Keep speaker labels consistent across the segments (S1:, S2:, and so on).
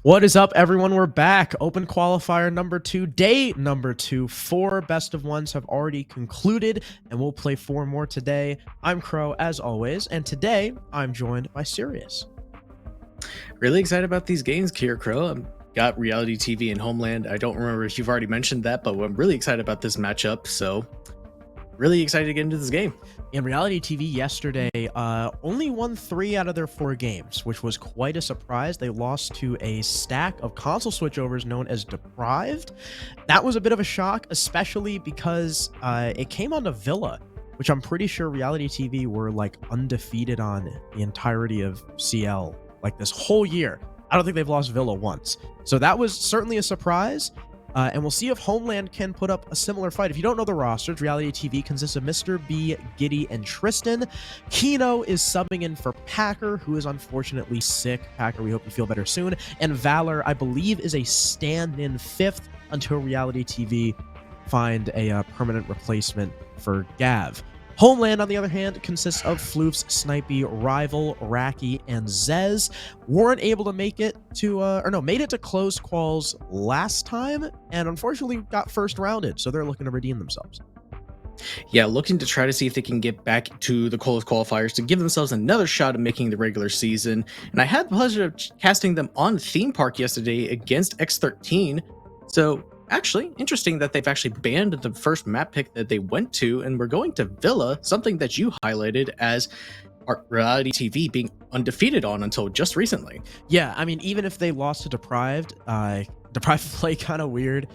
S1: What is up, everyone? We're back. Open qualifier number 2, day number 2. 4 best of ones have already concluded, and we'll play 4 more today. I'm Crow, as always, and today I'm joined by Sirius.
S2: Really excited about these games, Kier Crow. I've got Reality TV and Homeland. I don't remember if you've already mentioned that, but I'm really excited about this matchup, so really excited to get into this game.
S1: In Reality TV yesterday, only won 3 out of their 4 games, which was quite a surprise. They lost to a stack of console switchovers known as Deprived. That was a bit of a shock, especially because it came on to Villa, which I'm pretty sure Reality TV were like undefeated on the entirety of CL, like this whole year. I don't think they've lost Villa once. So that was certainly a surprise. And we'll see if Homeland can put up a similar fight. If you don't know the rosters, Reality TV consists of Mr. B, Giddy, and Tristan. Kino is subbing in for Packer, who is unfortunately sick. Packer, we hope you feel better soon. And Valor, I believe, is a stand-in 5th until Reality TV find a permanent replacement for Gav. Homeland, on the other hand, consists of Floofs, Snipey, Rival, Raki, and Zez. Weren't able to make it to, made it to closed quals last time, and unfortunately got first rounded, so they're looking to redeem themselves.
S2: Yeah, looking to try to see if they can get back to the closed qualifiers to give themselves another shot at making the regular season. And I had the pleasure of casting them on Theme Park yesterday against X13, so actually, interesting that they've actually banned the first map pick that they went to, and we're going to Villa, something that you highlighted as our Reality TV being undefeated on until just recently.
S1: Yeah, I mean, even if they lost to Deprived, Deprived play kind of weird,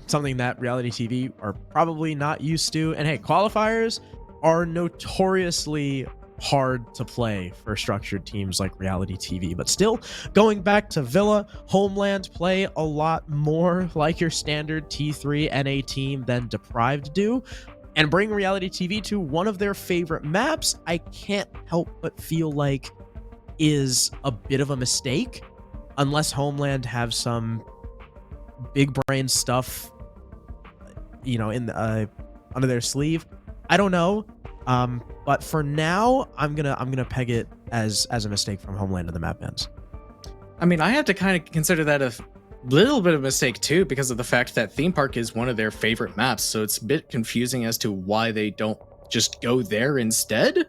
S1: something that Reality TV are probably not used to. And hey, qualifiers are notoriously hard to play for structured teams like Reality TV, but still, going back to Villa, Homeland play a lot more like your standard T3 NA team than Deprived do, and bring Reality TV to one of their favorite maps. I can't help but feel like is a bit of a mistake, unless Homeland have some big brain stuff, you know, in the, under their sleeve. I don't know. But for now, I'm gonna peg it as a mistake from Homeland and the map bans.
S2: I mean, I had to kind of consider that a little bit of a mistake too, because of the fact that Theme Park is one of their favorite maps. So it's a bit confusing as to why they don't just go there instead,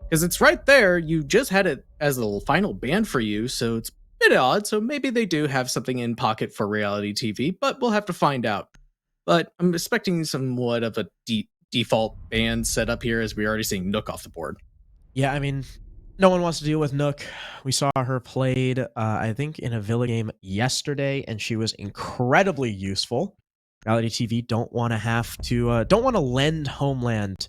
S2: because it's right there. You just had it as a final ban for you, so it's a bit odd. So maybe they do have something in pocket for Reality TV, but we'll have to find out. But I'm expecting somewhat of a default ban set up here, as we're already seeing Nook off the board.
S1: Yeah, I mean, no one wants to deal with Nook. We saw her played, I think, in a Villa game yesterday, and she was incredibly useful. Reality TV don't want to lend Homeland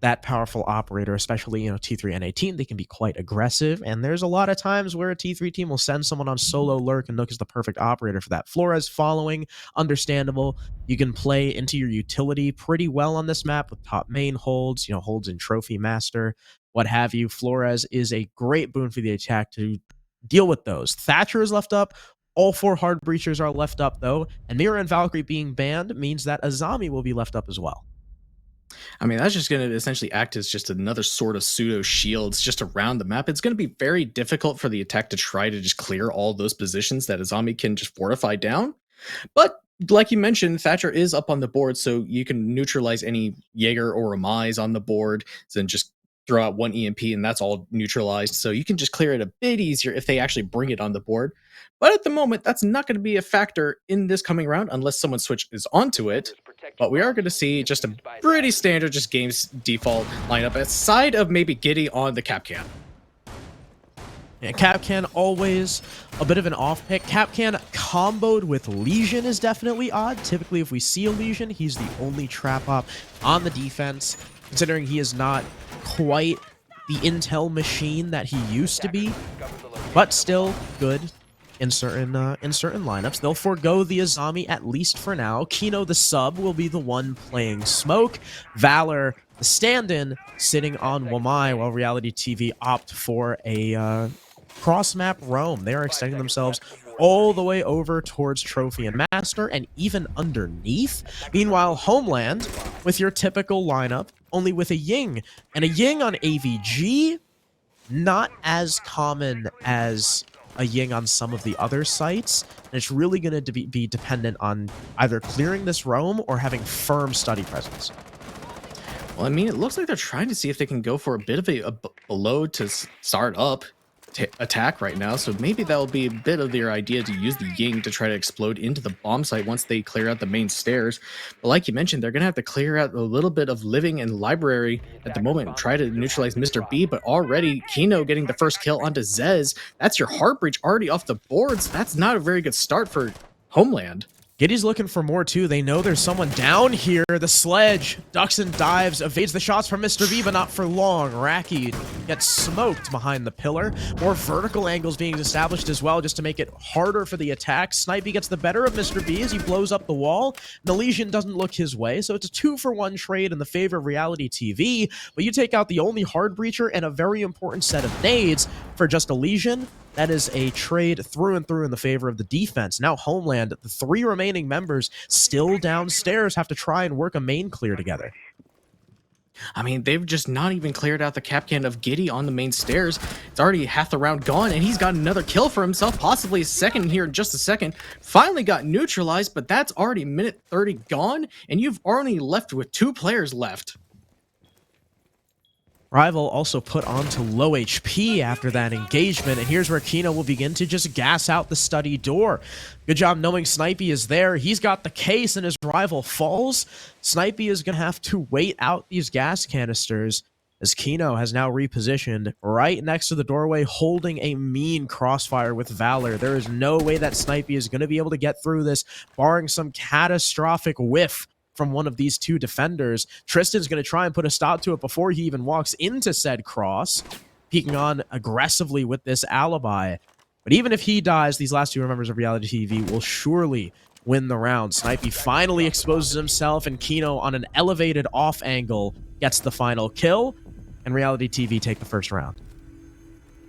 S1: that powerful operator, especially, you know, T3 and A team. They can be quite aggressive, and there's a lot of times where a T3 team will send someone on solo lurk, and Nook is the perfect operator for that. Flores following, understandable. You can play into your utility pretty well on this map with top main holds, you know, holds in Trophy Master, what have you. Flores is a great boon for the attack to deal with those. Thatcher is left up. All 4 hard breachers are left up, though, and Mira and Valkyrie being banned means that Azami will be left up as well.
S2: I mean, that's just going to essentially act as just another sort of pseudo shields just around the map. It's going to be very difficult for the attack to try to just clear all those positions that Azami can just fortify down. But like you mentioned, Thatcher is up on the board, so you can neutralize any Jaeger or Ramais on the board, then just throw out 1 EMP and that's all neutralized. So you can just clear it a bit easier if they actually bring it on the board. But at the moment, that's not going to be a factor in this coming round unless someone switches onto it. But we are going to see just a pretty standard just game's default lineup, aside of maybe Giddy on the Capcan.
S1: Yeah, Capcan always a bit of an off pick. Capcan comboed with Legion is definitely odd. Typically, if we see a Legion, he's the only trap op on the defense, considering he is not quite the intel machine that he used to be, but still good in certain lineups. They'll forego the Azami at least for now. Kino, the sub, will be the one playing Smoke. Valor, the stand-in, sitting on Wamai, while Reality TV opt for a cross-map roam. They are extending themselves all the way over towards Trophy and Master, and even underneath. Meanwhile, Homeland, with your typical lineup, only with a Ying. And a Ying on AVG, not as common as a Ying on some of the other sites, and it's really going to be dependent on either clearing this roam or having firm study presence.
S2: Well, I mean, it looks like they're trying to see if they can go for a bit of a below to start up attack right now. So maybe that'll be a bit of their idea to use the Ying to try to explode into the bomb site once they clear out the main stairs. But like you mentioned, they're going to have to clear out a little bit of living and library at the moment and try to neutralize Mr. B. But already Kino getting the first kill onto Zez. That's your heart breach already off the boards. That's not a very good start for Homeland.
S1: Giddy's looking for more, too. They know there's someone down here. The sledge ducks and dives, evades the shots from Mr. B, but not for long. Raki gets smoked behind the pillar. More vertical angles being established as well, just to make it harder for the attack. Snipey gets the better of Mr. B as he blows up the wall. The Legion doesn't look his way, so it's a 2-for-1 trade in the favor of Reality TV. But you take out the only hard breacher and a very important set of nades for just a Legion. That is a trade through and through in the favor of the defense. Now Homeland, the 3 remaining members still downstairs, have to try and work a main clear together.
S2: I mean, they've just not even cleared out the Capcan of Giddy on the main stairs. It's already half the round gone, and he's got another kill for himself, possibly a second here in just a second. Finally got neutralized, but that's already minute 30 gone, and you've only left with 2 players left.
S1: Rival also put onto low HP after that engagement, and here's where Kino will begin to just gas out the study door. Good job knowing Snipey is there. He's got the case, and his rival falls. Snipey is going to have to wait out these gas canisters, as Kino has now repositioned right next to the doorway, holding a mean crossfire with Valor. There is no way that Snipey is going to be able to get through this, barring some catastrophic whiff from one of these 2 defenders. Tristan's going to try and put a stop to it before he even walks into said cross, peeking on aggressively with this alibi. But even if he dies, these last 2 members of Reality TV will surely win the round. Snipey finally exposes himself, and Kino on an elevated off angle gets the final kill, and Reality TV take the first round.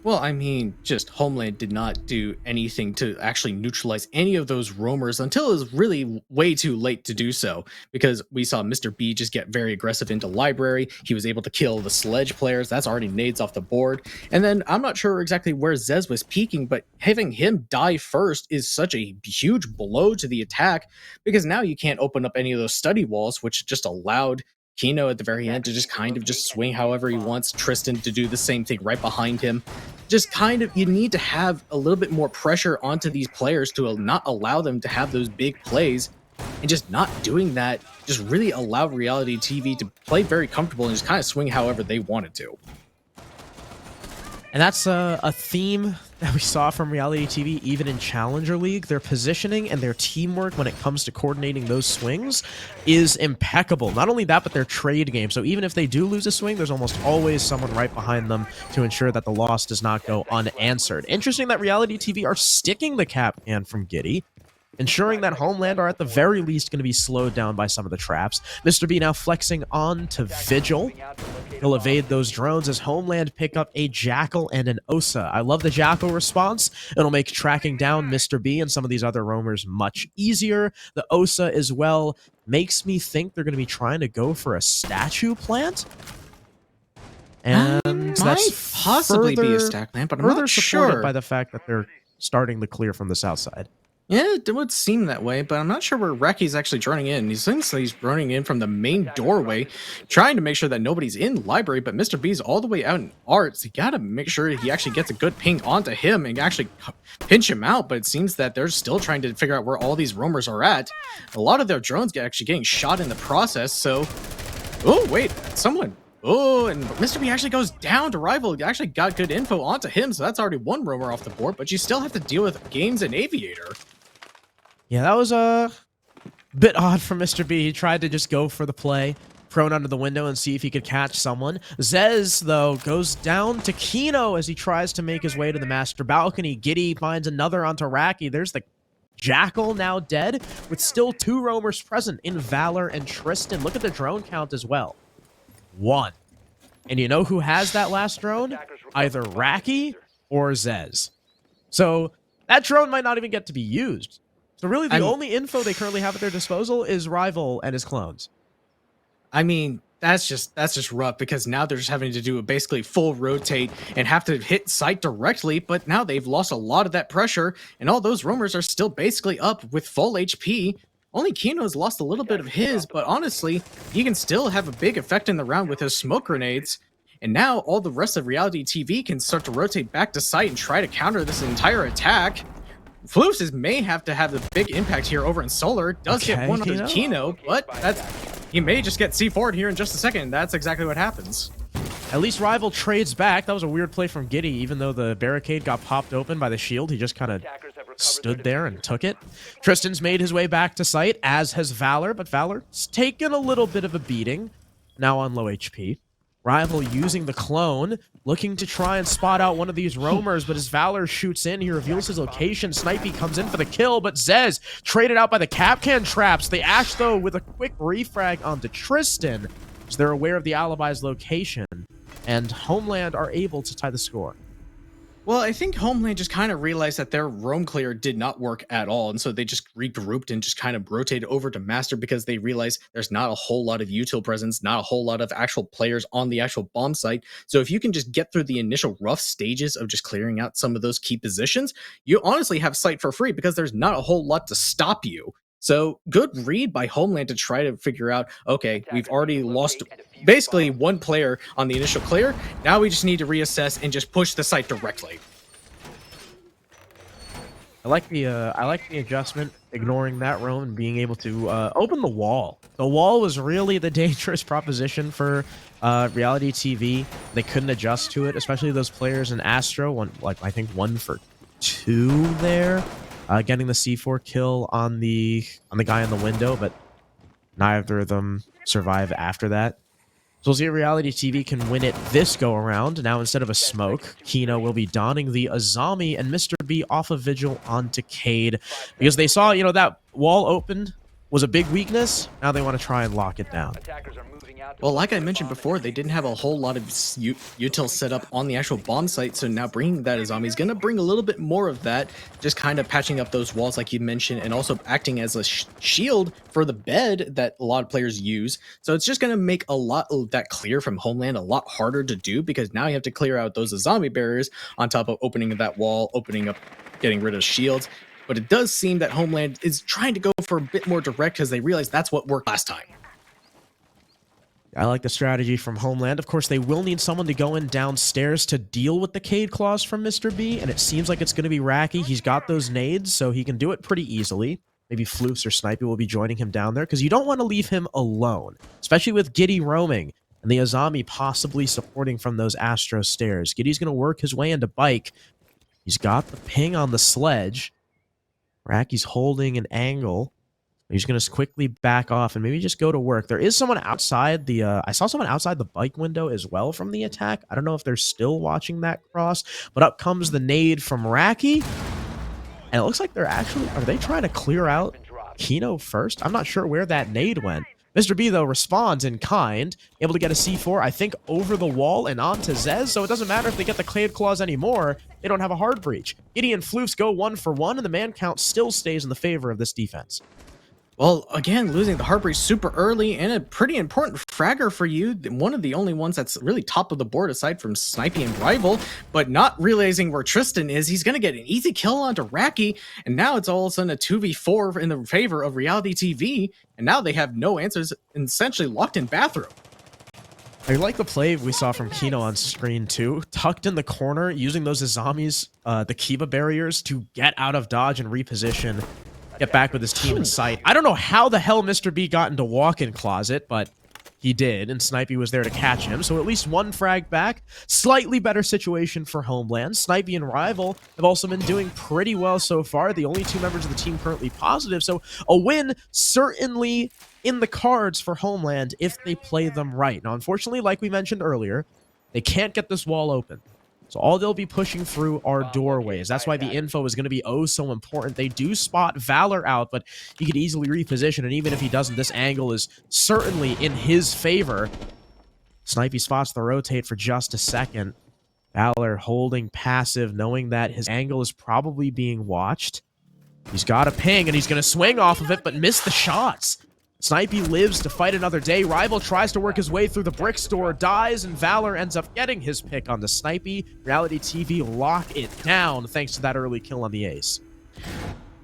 S2: Well, I mean, just Homeland did not do anything to actually neutralize any of those roamers until it was really way too late to do so, because we saw Mr. B just get very aggressive into library. He was able to kill the sledge players. That's already nades off the board. And then I'm not sure exactly where Zez was peeking, but having him die first is such a huge blow to the attack, because now you can't open up any of those study walls, which just allowed Kino at the very end to just kind of just swing however he wants. Tristan to do the same thing right behind him. Just kind of, you need to have a little bit more pressure onto these players to not allow them to have those big plays, and just not doing that just really allowed Reality TV to play very comfortable and just kind of swing however they wanted to.
S1: And that's a theme that we saw from Reality TV even in Challenger League. Their positioning and their teamwork when it comes to coordinating those swings is impeccable. Not only that, but their trade game. So even if they do lose a swing, there's almost always someone right behind them to ensure that the loss does not go unanswered. Interesting that Reality TV are sticking the cap can from Giddy, ensuring that Homeland are at the very least going to be slowed down by some of the traps. Mr. B now flexing on to Vigil. He'll evade those drones as Homeland pick up a Jackal and an Osa. I love the Jackal response. It'll make tracking down Mr. B and some of these other roamers much easier. The Osa as well makes me think they're going to be trying to go for a statue plant. And that's
S2: possibly be a stack plant, but I'm not
S1: supported
S2: sure
S1: by the fact that they're starting the clear from the south side.
S2: Yeah, it would seem that way, but I'm not sure where Reki's actually running in. He seems like he's running in from the main doorway, trying to make sure that nobody's in library, but Mr. B's all the way out in arts. You gotta make sure he actually gets a good ping onto him and actually pinch him out, but it seems that they're still trying to figure out where all these roamers are at. A lot of their drones actually getting shot in the process, so... Oh, wait, someone... Oh, and Mr. B actually goes down to Rival. Actually got good info onto him, so that's already 1 roamer off the board, but you still have to deal with Games and Aviator.
S1: Yeah, that was a bit odd for Mr. B. He tried to just go for the play, prone under the window, and see if he could catch someone. Zez, though, goes down to Kino as he tries to make his way to the master balcony. Giddy finds another onto Raki. There's the Jackal now dead, with still 2 roamers present in Valor and Tristan. Look at the drone count as well. 1. And you know who has that last drone? Either Raki or Zez. So that drone might not even get to be used. So really the only info they currently have at their disposal is Rival and his clones.
S2: I mean, That's just rough because now they're just having to do a basically full rotate and have to hit site directly, but now they've lost a lot of that pressure, and all those roamers are still basically up with full HP. Only Kino's lost a little bit of his, but honestly, he can still have a big effect in the round with his smoke grenades. And now all the rest of Reality TV can start to rotate back to site and try to counter this entire attack. Floofs may have to have a big impact here over in Solar. Does get one on Kino, but he may just get C4'd here in just a second. That's exactly what happens.
S1: At least Rival trades back. That was a weird play from Giddy. Even though the barricade got popped open by the shield, he just kind of stood there and took it. Tristan's made his way back to site, as has Valor, but Valor's taken a little bit of a beating, now on low HP. Rival using the clone, looking to try and spot out one of these roamers, but as Valor shoots in, he reveals his location. Snipey comes in for the kill, but Zez traded out by the Capcan traps. The Ash, though, with a quick refrag onto Tristan, so they're aware of the alibi's location, and Homeland are able to tie the score.
S2: Well, I think Homeland just kind of realized that their roam clear did not work at all, and so they just regrouped and just kind of rotated over to Master because they realized there's not a whole lot of util presence, not a whole lot of actual players on the actual bomb site. So if you can just get through the initial rough stages of just clearing out some of those key positions, you honestly have site for free because there's not a whole lot to stop you. So good read by Homeland to try to figure out, okay, we've already lost basically one player on the initial clear. Now we just need to reassess and just push the site directly.
S1: I like the adjustment, ignoring that roam and being able to open the wall. The wall was really the dangerous proposition for Reality TV. They couldn't adjust to it, especially those players in Astro. I think 1 for 2 there. Getting the C4 kill on the guy in the window, but neither of them survive after that. So we'll see if Reality TV can win it this go around. Now instead of a smoke, Kino will be donning the Azami and Mr. B off of Vigil onto Cade because they saw, that wall opened was a big weakness. Now they want to try and lock it down.
S2: Well, like I mentioned before, they didn't have a whole lot of util set up on the actual bomb site, so now bringing that Azami is going to bring a little bit more of that, just kind of patching up those walls like you mentioned, and also acting as a shield for the bed that a lot of players use. So it's just going to make a lot of that clear from Homeland a lot harder to do, because now you have to clear out those Azami barriers on top of opening that wall, opening up, getting rid of shields. But it does seem that Homeland is trying to go for a bit more direct because they realize that's what worked last time.
S1: I like the strategy from Homeland. Of course, they will need someone to go in downstairs to deal with the Cade claws from Mr. B, and it seems like it's going to be Racky. He's got those nades, so he can do it pretty easily. Maybe Floofs or Snipey will be joining him down there, because you don't want to leave him alone, especially with Giddy roaming and the Azami possibly supporting from those Astro stairs. Giddy's going to work his way into Bike. He's got the ping on the sledge. Racky's holding an angle. He's going to quickly back off and maybe just go to work. There is someone outside the... I saw someone outside the Bike window as well from the attack. I don't know if they're still watching that cross, but up comes the nade from Racky. And it looks like they're actually... Are they trying to clear out Kino first? I'm not sure where that nade went. Mr. B, though, responds in kind, able to get a C4, I think, over the wall and onto Zez, so it doesn't matter if they get the Cade claws anymore. They don't have a hard breach. Giddy and Floofs go 1 for 1, and the man count still stays in the favor of this defense.
S2: Well, again, losing the Heartbreak super early and a pretty important fragger for you. One of the only ones that's really top of the board aside from Snipey and Rival, but not realizing where Tristan is. He's going to get an easy kill onto Racky, and now it's all of a sudden a 2v4 in the favor of Reality TV, and now they have no answers and essentially locked in bathroom.
S1: I like the play we saw from Kino on screen too. Tucked in the corner, using those Azamis, the Kiba barriers to get out of dodge and reposition. Get back with his team in sight. I don't know how the hell Mr. B got into walk-in closet, but he did, and Snipey was there to catch him. So at least 1 frag back. Slightly better situation for Homeland. Snipey and Rival have also been doing pretty well so far. The only 2 members of the team currently positive, so a win certainly in the cards for Homeland if they play them right. Now, unfortunately, like we mentioned earlier, they can't get this wall open. So all they'll be pushing through are doorways. That's why the info is going to be oh so important. They do spot Valor out, but he could easily reposition, and even if he doesn't, this angle is certainly in his favor. Snipey spots the rotate for just a second. Valor holding passive, knowing that his angle is probably being watched. He's got a ping, and he's going to swing off of it, but miss the shots. Snipey lives to fight another day. Rival tries to work his way through the brick store, dies, and Valor ends up getting his pick on the Snipey. Reality TV lock it down thanks to that early kill on the ace.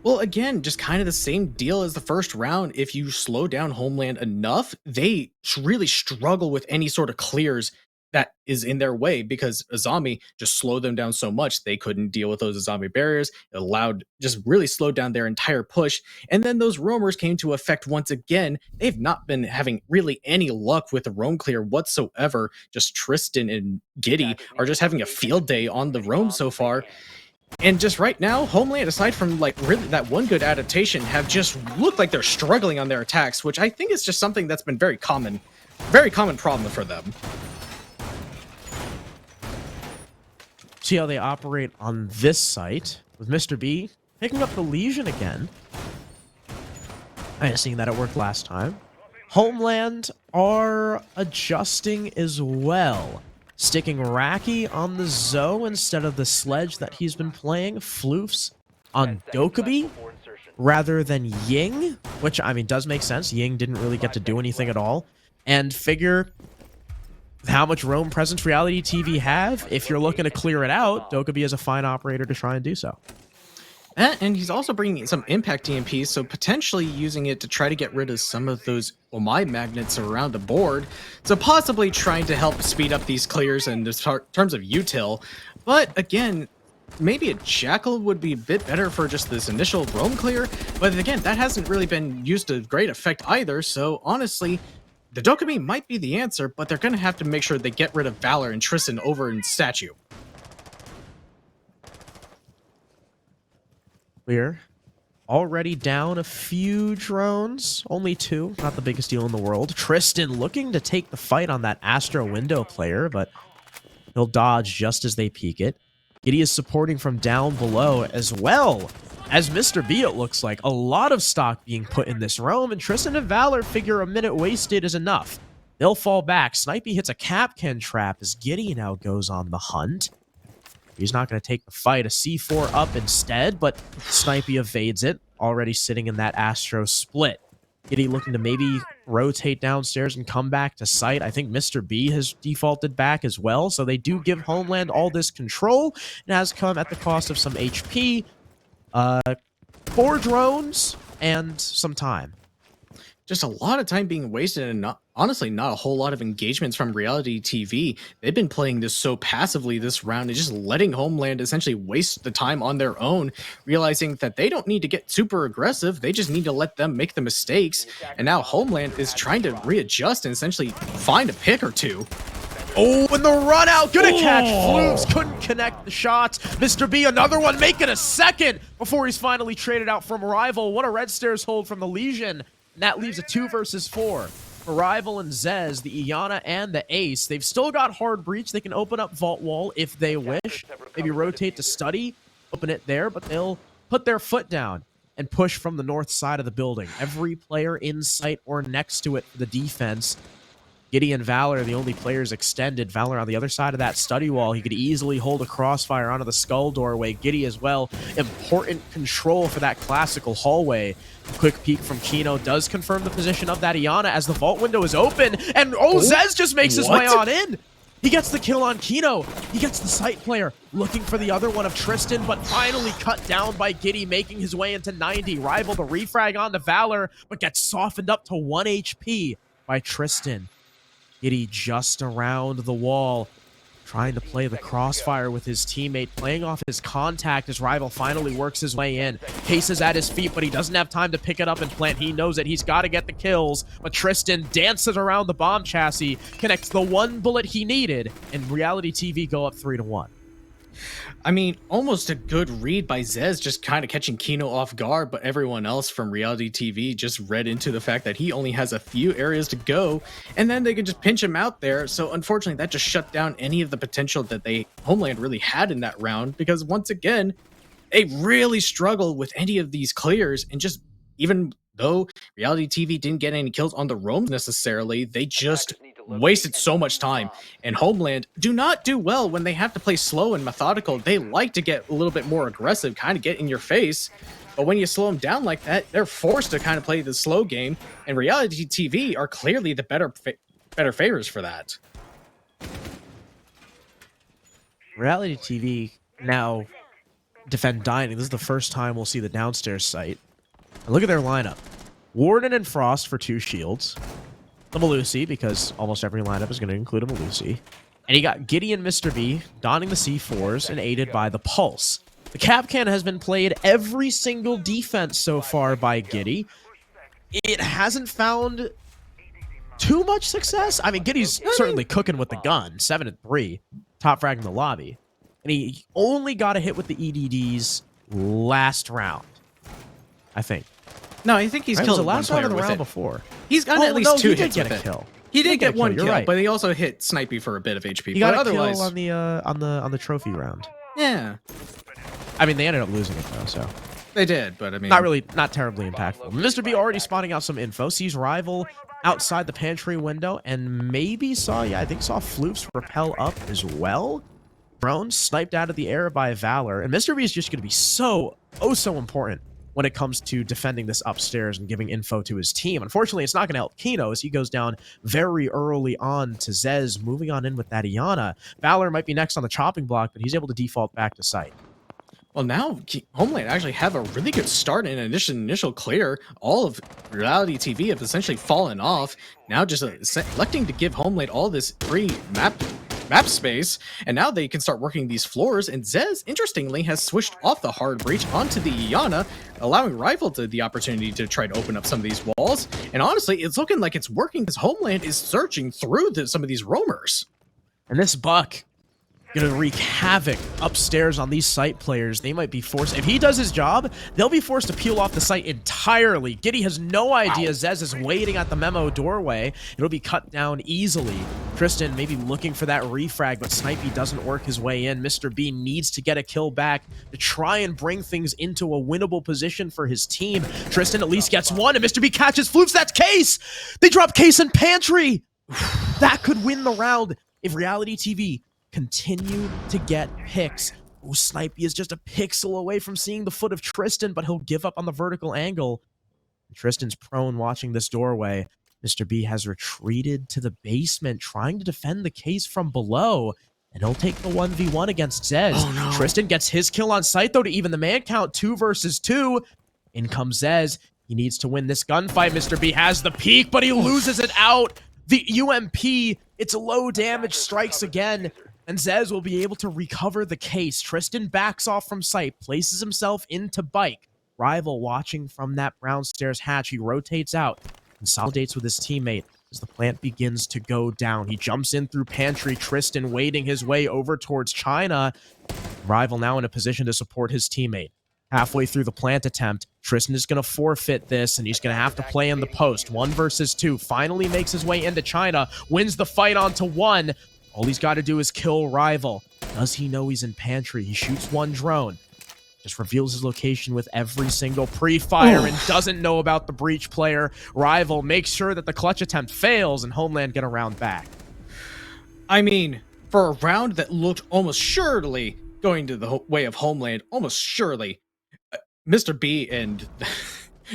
S2: Well, again, just kind of the same deal as the first round. If you slow down Homeland enough, they really struggle with any sort of clears that is in their way, because Azami just slowed them down so much they couldn't deal with those Azami barriers. It allowed, just really slowed down their entire push. And then those roamers came to effect once again. They've not been having really any luck with the roam clear whatsoever. Just Tristan and Giddy are just having a field day on the roam so far. And just right now, Homeland, aside from like really that one good adaptation, have just looked like they're struggling on their attacks, which I think is just something that's been very common problem for them.
S1: See how they operate on this site with Mr. B picking up the Legion again. I had seen that it worked last time. Homeland are adjusting as well. Sticking Raki on the Zoe instead of the Sledge that he's been playing. Floofs on Dokkaebi rather than Ying, which, I mean, does make sense. Ying didn't really get to do anything at all. And figure how much roam presence Reality TV have. If you're looking to clear it out, Dokkaebi is a fine operator to try and do so.
S2: And he's also bringing some impact EMPs, so potentially using it to try to get rid of some of those Omai magnets around the board. So possibly trying to help speed up these clears in terms of util. But again, maybe a Jackal would be a bit better for just this initial roam clear. But again, that hasn't really been used to great effect either. So honestly, the Dokkaebi might be the answer, but they're going to have to make sure they get rid of Valor and Tristan over in Statue.
S1: We're already down a few drones. Only 2. Not the biggest deal in the world. Tristan looking to take the fight on that Astro window player, but he'll dodge just as they peek it. Giddy is supporting from down below as well as Mr. B, it looks like. A lot of stock being put in this roam, and Tristan and Valor figure a minute wasted is enough. They'll fall back. Snipey hits a Capcan trap as Giddy now goes on the hunt. He's not going to take the fight. A C4 up instead, but Snipey evades it. Already sitting in that Astro split. Giddy looking to maybe rotate downstairs and come back to site. I think Mr. B has defaulted back as well, so they do give Homeland all this control. It has come at the cost of some HP, 4 drones, and some time.
S2: Just a lot of time being wasted, and honestly not a whole lot of engagements from Reality TV. They've been playing this so passively this round and just letting Homeland essentially waste the time on their own, realizing that they don't need to get super aggressive. They just need to let them make the mistakes. And now Homeland is trying to readjust and essentially find a pick or two.
S1: Oh, and the run out, gonna catch Floofs, couldn't connect the shots. Mr. B, another one, making a second before he's finally traded out from Rival. What a red stairs hold from the Legion. And that leaves a 2 versus 4. For Rival and Zez, the Iana and the Ace, they've still got hard breach. They can open up Vault Wall if they wish. Maybe rotate to Study, open it there, but they'll put their foot down and push from the north side of the building. Every player in sight or next to it for the defense. Giddy and Valor are the only players extended. Valor on the other side of that study wall. He could easily hold a crossfire onto the skull doorway. Giddy as well. Important control for that classical hallway. A quick peek from Kino does confirm the position of that Iana as the vault window is open. And Zez just makes his way on in. He gets the kill on Kino. He gets the site player looking for the other one of Tristan, but finally cut down by Giddy, making his way into 90. Rival the refrag on the Valor, but gets softened up to 1 HP by Tristan. Giddy just around the wall, trying to play the crossfire with his teammate, playing off his contact as Rival finally works his way in. Case is at his feet, but he doesn't have time to pick it up and plant. He knows that he's got to get the kills, but Tristan dances around the bomb chassis, connects the 1 bullet he needed, and Reality TV go up 3-1.
S2: I mean, almost a good read by Zez, just kind of catching Kino off guard, but everyone else from Reality TV just read into the fact that he only has a few areas to go, and then they can just pinch him out there. So unfortunately, that just shut down any of the potential that Homeland really had in that round, because once again, they really struggled with any of these clears, and just even though Reality TV didn't get any kills on the roams necessarily, they just wasted so much time. And Homeland do not do well when they have to play slow and methodical. They like to get a little bit more aggressive, kind of get in your face. But when you slow them down like that, they're forced to kind of play the slow game. And Reality TV are clearly the better favors for that.
S1: Reality TV now defend dining. This is the first time we'll see the downstairs site. And look at their lineup. Warden and Frost for 2 shields. The Malusi, because almost every lineup is going to include a Malusi. And you got Giddy and Mr. B donning the C4s and aided by the Pulse. The Capcan has been played every single defense so far by Giddy. It hasn't found too much success. I mean, Giddy's certainly cooking with the gun. 7-3. Top frag in the lobby. And he only got a hit with the EDDs last round, I think.
S2: No, I think he's killed
S1: the last round
S2: of
S1: of the round before.
S2: He's gotten at least 2 hits with
S1: a
S2: it.
S1: Kill.
S2: He did get 1 kill,
S1: right.
S2: but he also hit Snipey for a bit of HP.
S1: He got a
S2: otherwise...
S1: kill on the trophy round.
S2: Yeah.
S1: I mean, they ended up losing it though, so
S2: they did, but I mean,
S1: not terribly impactful. Mr. B already spotting out some info. Sees Rival outside the pantry window, and maybe saw Floofs rappel up as well. Drone sniped out of the air by Valor, and Mr. B is just going to be so important when it comes to defending this upstairs and giving info to his team. Unfortunately, it's not going to help Kino as he goes down very early on to Zez, moving on in with that Iana. Valor might be next on the chopping block, but he's able to default back to site.
S2: Well, now Homeland actually have a really good start in initial clear. All of Reality TV have essentially fallen off. Now just electing to give Homeland all this free map space, and now they can start working these floors. And Zez, interestingly, has switched off the hard breach onto the Iana, allowing Rival the opportunity to try to open up some of these walls. And honestly, it's looking like it's working because Homeland is searching through some of these roamers.
S1: And this Buck gonna wreak havoc upstairs on these site players. They might be forced, if he does his job, they'll be forced to peel off the site entirely. Giddy has no idea Zez is waiting at the memo doorway. It'll be cut down easily. Tristan maybe looking for that refrag, but Snipey doesn't work his way in. Mr. B needs to get a kill back to try and bring things into a winnable position for his team. Tristan at least gets one, and Mr. B catches Floofs. That's Case! They drop Case in pantry! That could win the round if Reality TV continue to get picks. Oh, Snipey is just a pixel away from seeing the foot of Tristan, but he'll give up on the vertical angle. Tristan's prone watching this doorway. Mr. B has retreated to the basement, trying to defend the Case from below, and he'll take the 1v1 against Zez.
S2: Oh, no.
S1: Tristan gets his kill on site, though, to even the man count. 2 versus 2. In comes Zez. He needs to win this gunfight. Mr. B has the peak, but he loses it out. The UMP, it's low damage, strikes again, and Zez will be able to recover the Case. Tristan backs off from sight, places himself into bike. Rival watching from that brownstairs hatch. He rotates out, consolidates with his teammate as the plant begins to go down. He jumps in through pantry. Tristan wading his way over towards China. Rival now in a position to support his teammate. Halfway through the plant attempt, Tristan is going to forfeit this, and he's going to have to play in the post. 1 versus 2. Finally makes his way into China. Wins the fight onto 1. All he's got to do is kill Rival. Does he know he's in pantry? He shoots 1 drone. Just reveals his location with every single pre-fire and doesn't know about the breach player. Rival makes sure that the clutch attempt fails, and Homeland get a round back.
S2: I mean, for a round that looked almost surely going to the way of Homeland, almost surely, Mr. B and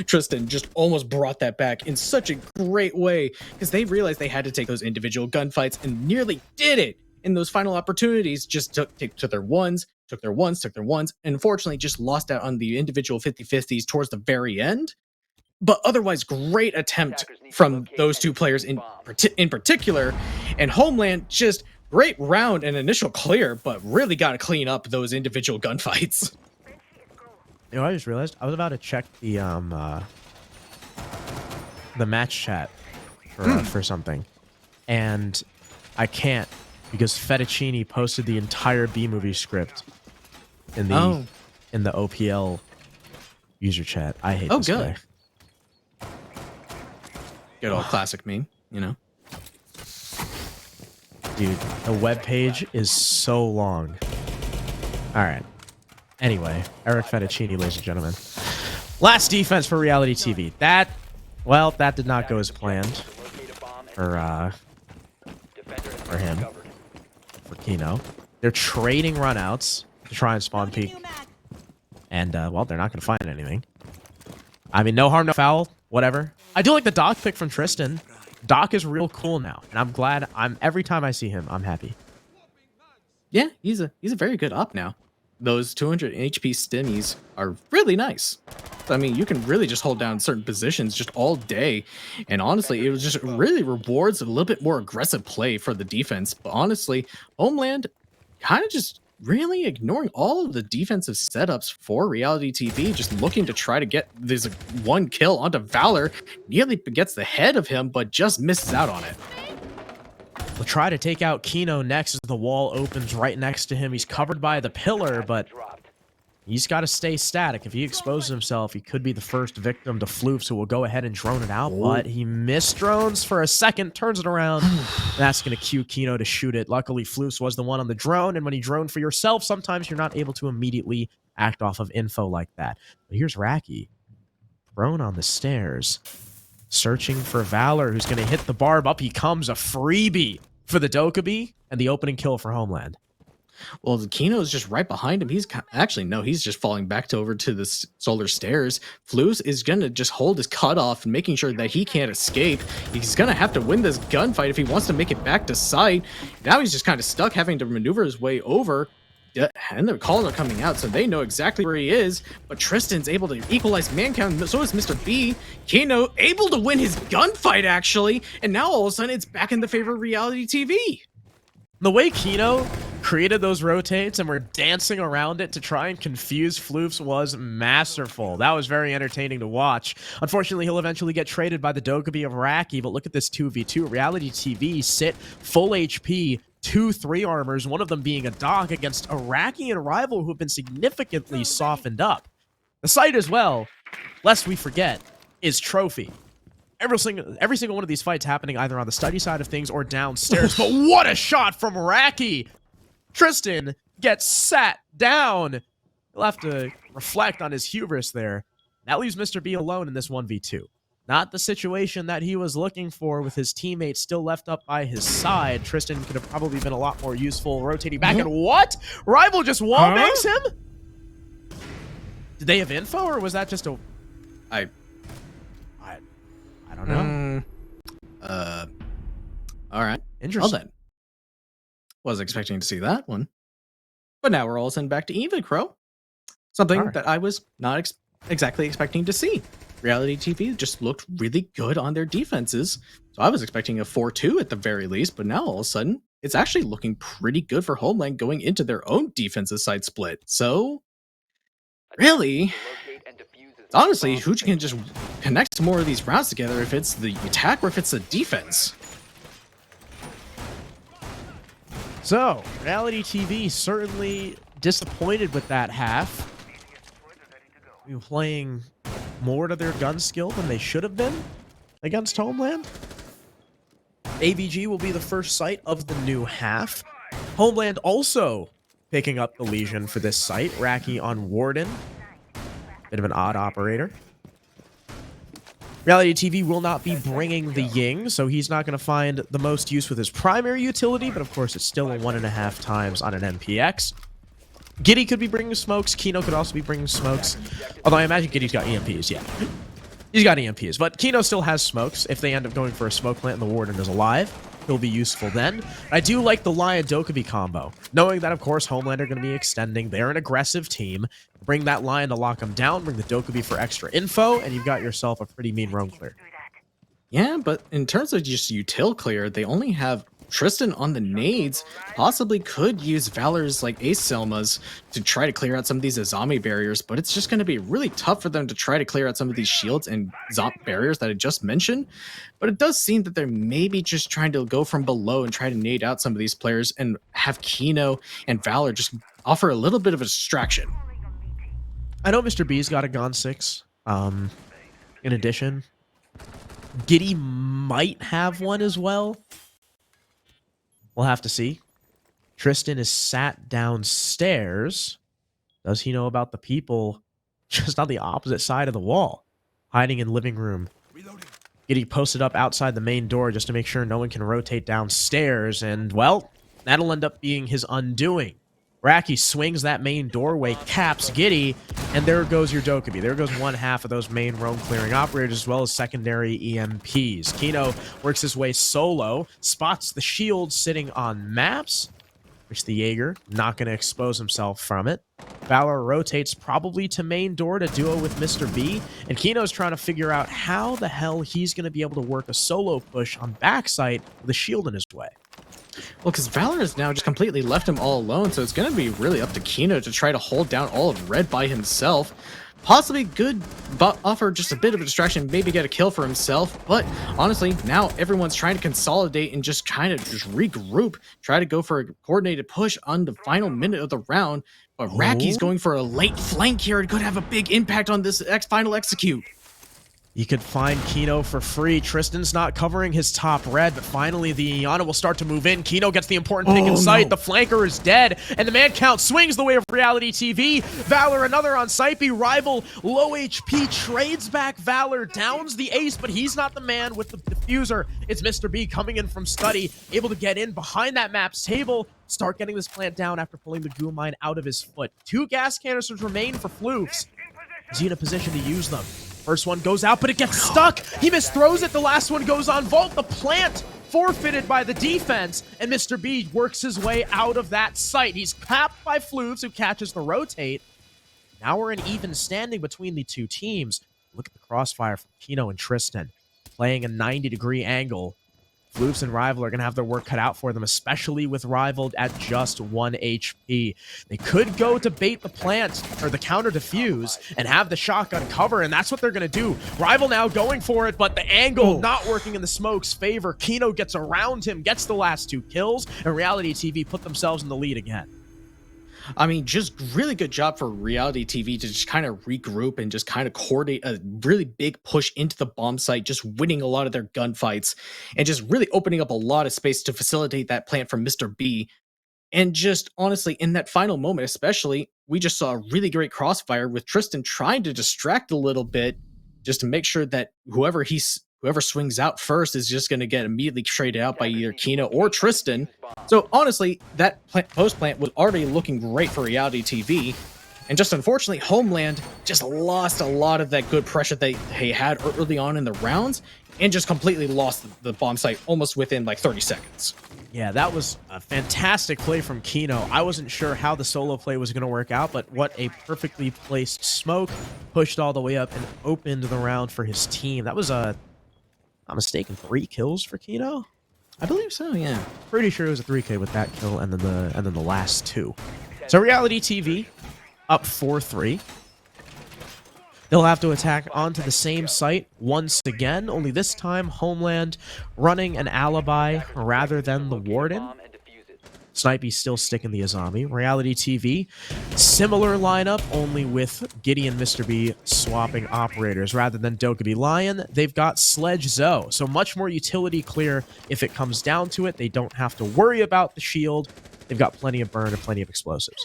S2: Tristan just almost brought that back in such a great way because they realized they had to take those individual gunfights and nearly did it in those final opportunities. Just took their ones, and unfortunately just lost out on the individual 50-50s towards the very end. But otherwise, great attempt from those 2 players in particular. And Homeland, just great round and initial clear, but really got to clean up those individual gunfights.
S1: You know, I just realized I was about to check the match chat for something, and I can't because Fettuccini posted the entire B movie script in the OPL user chat. I hate this guy.
S2: Good old classic meme, you know.
S1: Dude, the webpage is so long. All right. Anyway, Eric Fettuccini, ladies and gentlemen. Last defense for Reality TV. That did not go as planned for for him, for Kino. They're trading runouts to try and spawn peek. And, well, they're not going to find anything. I mean, no harm, no foul, whatever. I do like the Doc pick from Tristan. Doc is real cool now, and I'm glad. Every time I see him, I'm happy.
S2: Yeah, he's a very good op now. Those 200 HP stimmies are really nice. I mean, you can really just hold down certain positions just all day. And honestly, it was just really rewards a little bit more aggressive play for the defense. But honestly, Homeland kind of just really ignoring all of the defensive setups for Reality TV, just looking to try to get this one kill onto Valor. Nearly gets the head of him, but just misses out on it.
S1: We'll try to take out Kino next as the wall opens right next to him. He's covered by the pillar, but he's got to stay static. If he exposes himself, he could be the first victim to Floofs, so we'll go ahead and drone it out. But he misdrones for a second, turns it around. That's going to cue Kino to shoot it. Luckily, Floofs was the one on the drone, and when you drone for yourself, sometimes you're not able to immediately act off of info like that. But here's Raki. Drone on the stairs. Searching for Valor, who's going to hit the barb. Up he comes, a freebie for the Dokkaebi, and the opening kill for Homeland.
S2: Well, Kino is just right behind him. He's actually, no, he's just falling back over to the solar stairs. Floofs is going to just hold his cutoff and making sure that he can't escape. He's going to have to win this gunfight if he wants to make it back to site. Now he's just kind of stuck having to maneuver his way over. And the calls are coming out, so they know exactly where he is. But Tristan's able to equalize man count, and so is Mr. B. Kino able to win his gunfight, actually. And now all of a sudden, it's back in the favor of Reality TV.
S1: The way Kino created those rotates and were dancing around it to try and confuse Floofs was masterful. That was very entertaining to watch. Unfortunately, he'll eventually get traded by the Dokkaebi of Raki, but look at this 2v2. Reality TV sit full HP, 2-3 armors, one of them being a Doc against a Rakian rival who have been significantly softened up. The site as well, lest we forget, is Trophy. Every single one of these fights happening either on the study side of things or downstairs. But what a shot from Raki! Tristan gets sat down. He'll have to reflect on his hubris there. That leaves Mr. B alone in this 1v2. Not the situation that he was looking for with his teammates still left up by his side. Tristan could have probably been a lot more useful rotating back. And what? Rival just wallbangs him? Did they have info, or was that just a... I don't know.
S2: All right.
S1: Interesting.
S2: Well then. Was expecting to see that one. But now we're all sent back to Eva Crow. Something that I was not exactly expecting to see. Reality TV just looked really good on their defenses. So I was expecting a 4-2 at the very least, but now all of a sudden, it's actually looking pretty good for Homeland going into their own defensive side split. So, really, honestly, who can just connect more of these rounds together if it's the attack or if it's the defense?
S1: So, Reality TV certainly disappointed with that half. Playing more to their gun skill than they should have been against Homeland. AVG will be the first site of the new half. Homeland also picking up the Legion for this site. Raki on Warden. Bit of an odd operator. Reality TV will not be bringing the Ying, so he's not going to find the most use with his primary utility, but of course it's still a 1.5 times on an MPX. Giddy could be bringing smokes. Kino could also be bringing smokes. Although I imagine Giddy's got EMPs, yeah. He's got EMPs, but Kino still has smokes. If they end up going for a smoke plant and the Warden is alive, he'll be useful then. I do like the Lion Dokkaebi combo. Knowing that, of course, Homeland are going to be extending. They're an aggressive team. Bring that Lion to lock him down. Bring the Dokkaebi for extra info, and you've got yourself a pretty mean roam clear.
S2: Yeah, but in terms of just util clear, they only have Tristan on the nades. Possibly could use Valor's like Ace Selmas to try to clear out some of these zombie barriers, but it's just going to be really tough for them to try to clear out some of these shields and barriers that I just mentioned. But it does seem that they're maybe just trying to go from below and try to nade out some of these players and have Kino and Valor just offer a little bit of a distraction.
S1: I know Mr. B's got a Gon 6. In addition, Giddy might have one as well. We'll have to see. Tristan is sat downstairs. Does he know about the people just on the opposite side of the wall? Hiding in living room Giddy posted up outside the main door just to make sure no one can rotate downstairs, and, well, that'll end up being his undoing. Raki swings that main doorway, caps Giddy, and there goes your Dokkaebi. There goes one half of those main roam clearing operators as well as secondary EMPs. Kino works his way solo, spots the shield sitting on maps, which the Jaeger not going to expose himself from it. Valor rotates probably to main door to duo with Mr. B, and Kino's trying to figure out how the hell he's going to be able to work a solo push on backside with a shield in his way.
S2: Well, because Valor has now just completely left him all alone, so it's going to be really up to Kino to try to hold down all of Red by himself. Possibly good, but offer just a bit of a distraction, maybe get a kill for himself. But honestly, now everyone's trying to consolidate and just kind of just regroup, try to go for a coordinated push on the final minute of the round. But Raki's going for a late flank here. It could have a big impact on this final execute.
S1: You could find Kino for free. Tristan's not covering his top red, but finally the Iana will start to move in. Kino gets the important pick in sight. No. The flanker is dead, and the man count swings the way of Reality TV. Valor, another on site. B rival, low HP, trades back Valor, downs the ace, but he's not the man with the diffuser. It's Mr. B coming in from study, able to get in behind that map's table, start getting this plant down after pulling the goo mine out of his foot. 2 gas canisters remain for Floofs. Is he in a position to use them? First one goes out, but it gets stuck. He misthrows it. The last one goes on vault. The plant forfeited by the defense, and Mr. B works his way out of that site. He's capped by Floofs, who catches the rotate. Now we're in even standing between the two teams. Look at the crossfire from Kino and Tristan, playing a 90-degree angle. Floofs and Rival are going to have their work cut out for them, especially with Rival at just 1 HP. They could go to bait the plant, or the counter defuse, and have the shotgun cover, and that's what they're going to do. Rival now going for it, but the angle not working in the smoke's favor. Kino gets around him, gets the last 2 kills, and Reality TV put themselves in the lead again.
S2: I mean, just really good job for Reality TV to just kind of regroup and just kind of coordinate a really big push into the bomb site, just winning a lot of their gunfights and just really opening up a lot of space to facilitate that plant from Mr. B. And just honestly, in that final moment especially, we just saw a really great crossfire with Tristan trying to distract a little bit just to make sure that whoever swings out first is just going to get immediately traded out by either Kino or Tristan. So honestly, that post plant was already looking great for Reality TV. And just unfortunately, Homeland just lost a lot of that good pressure they had early on in the rounds and just completely lost the bomb site almost within like 30 seconds.
S1: Yeah, that was a fantastic play from Kino. I wasn't sure how the solo play was going to work out, but what a perfectly placed smoke, pushed all the way up and opened the round for his team. That was a, I'm mistaken, 3 kills for Kino?
S2: I believe so, yeah.
S1: Pretty sure it was a 3K with that kill and then the last 2. So Reality TV up 4-3. They'll have to attack onto the same site once again, only this time Homeland running an alibi rather than the Warden. Snipey still sticking the Azami. Reality TV, similar lineup, only with Giddy and Mr. B swapping operators. Rather than Dokkaebi Lion, they've got Sledge Zoe. So much more utility clear if it comes down to it. They don't have to worry about the shield. They've got plenty of burn and plenty of explosives.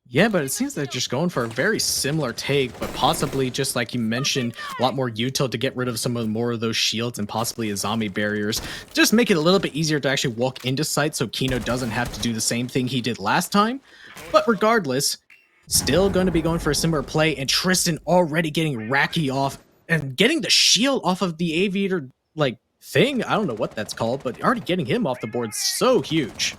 S2: Yeah, but it seems they're just going for a very similar take, but possibly, just like you mentioned, a lot more util to get rid of some of more of those shields and possibly zombie barriers. Just make it a little bit easier to actually walk into sight so Kino doesn't have to do the same thing he did last time. But regardless, still going to be going for a similar play, and Tristan already getting Raki off and getting the shield off of the aviator, like, thing. I don't know what that's called, but already getting him off the board so huge.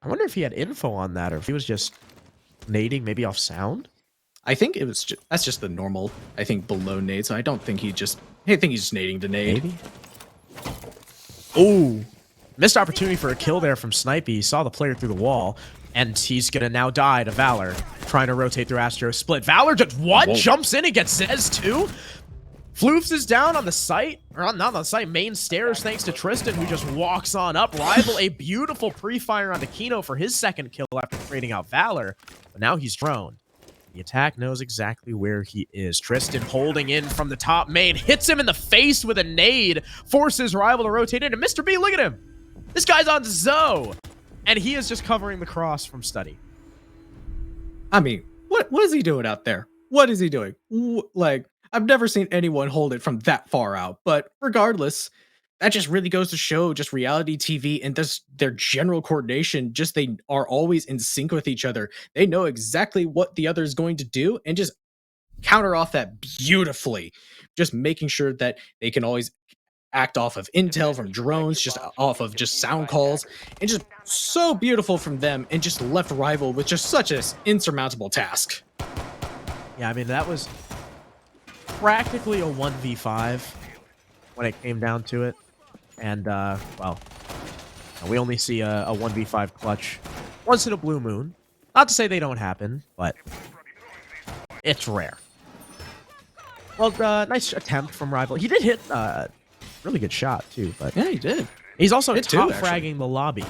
S1: I wonder if he had info on that, or if he was just nading maybe off sound.
S2: I think it was that's just the normal, I think, below nade. So I don't think I think he's just nading to nade.
S1: Maybe. Oh, missed opportunity for a kill there from Snipey. He saw the player through the wall, and he's gonna now die to Valor, trying to rotate through Astro Split. Valor just jumps in and gets Zez too. Floofs is down on the site, or not on the site, main stairs, thanks to Tristan, who just walks on up. Rival, a beautiful pre-fire onto Kino for his second kill after trading out Valor, but now he's drone. The attack knows exactly where he is. Tristan holding in from the top main, hits him in the face with a nade, forces Rival to rotate in, and Mr. B, look at him! This guy's on Zoe, and he is just covering the cross from study.
S2: I mean, what is he doing out there? What is he doing? Like, I've never seen anyone hold it from that far out. But regardless, that just really goes to show just reality TV and this their general coordination. Just they are always in sync with each other. They know exactly what the other is going to do and just counter off that beautifully. Just making sure that they can always act off of intel from drones, just off of just sound calls, and just so beautiful from them, and just left rival with just such an insurmountable task.
S1: Yeah, I mean, that was practically a 1v5 when it came down to it. And, well, we only see a 1v5 clutch once in a blue moon. Not to say they don't happen, but it's rare. Well, nice attempt from Rival. He did hit really good shot, too. But
S2: Yeah, he did.
S1: he's also
S2: Hit
S1: top
S2: two, actually.
S1: fragging the lobby.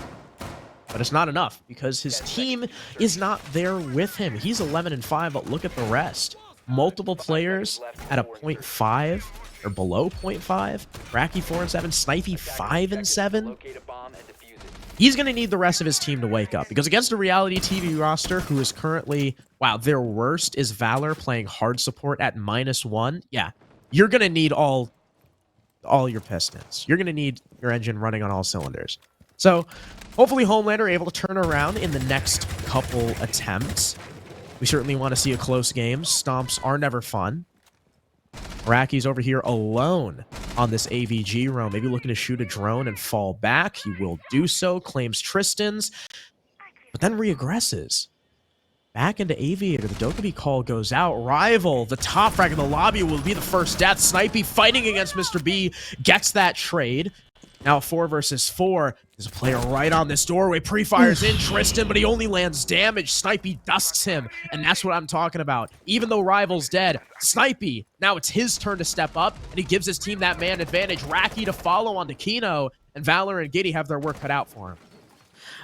S1: But it's not enough because his team is not there with him. He's 11-5, but look at the rest. Multiple players at a 0.5 or below 0.5. Racky 4-7, Snipey 5-7. He's going to need the rest of his team to wake up because against a reality TV roster who is currently, wow, their worst is Valor playing hard support at -1. Yeah, you're going to need all your pistons. You're going to need your engine running on all cylinders. So hopefully Homeland are able to turn around in the next couple attempts. We certainly want to see a close game. Stomps are never fun. Racky's over here alone on this AVG roam. Maybe looking to shoot a drone and fall back. He will do so. Claims Tristan's. But then reaggresses. Back into Aviator. The Dokkaebi call goes out. Rival, the top frag in the lobby, will be the first death. Snipey fighting against Mr. B. Gets that trade. Now 4 versus 4. There's a player right on this doorway. Pre-fires in Tristan, but he only lands damage. Snipey dusts him, and that's what I'm talking about. Even though Rival's dead, Snipey, now it's his turn to step up, and he gives his team that man advantage. Racky to follow onto Kino, and Valor and Giddy have their work cut out for him.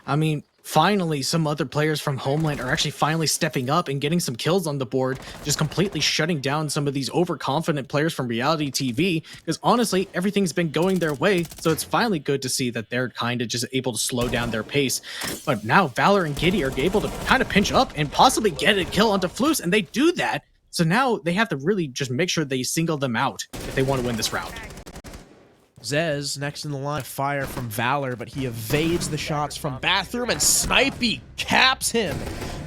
S2: I mean, finally, some other players from Homeland are actually finally stepping up and getting some kills on the board, just completely shutting down some of these overconfident players from reality TV, because honestly, everything's been going their way, so it's finally good to see that they're kind of just able to slow down their pace. But now Valor and Giddy are able to kind of pinch up and possibly get a kill onto Floos, and they do that, so now they have to really just make sure they single them out if they want to win this round.
S1: Zez next in the line of fire from Valor, but he evades the shots from Bathroom, and Snipey caps him.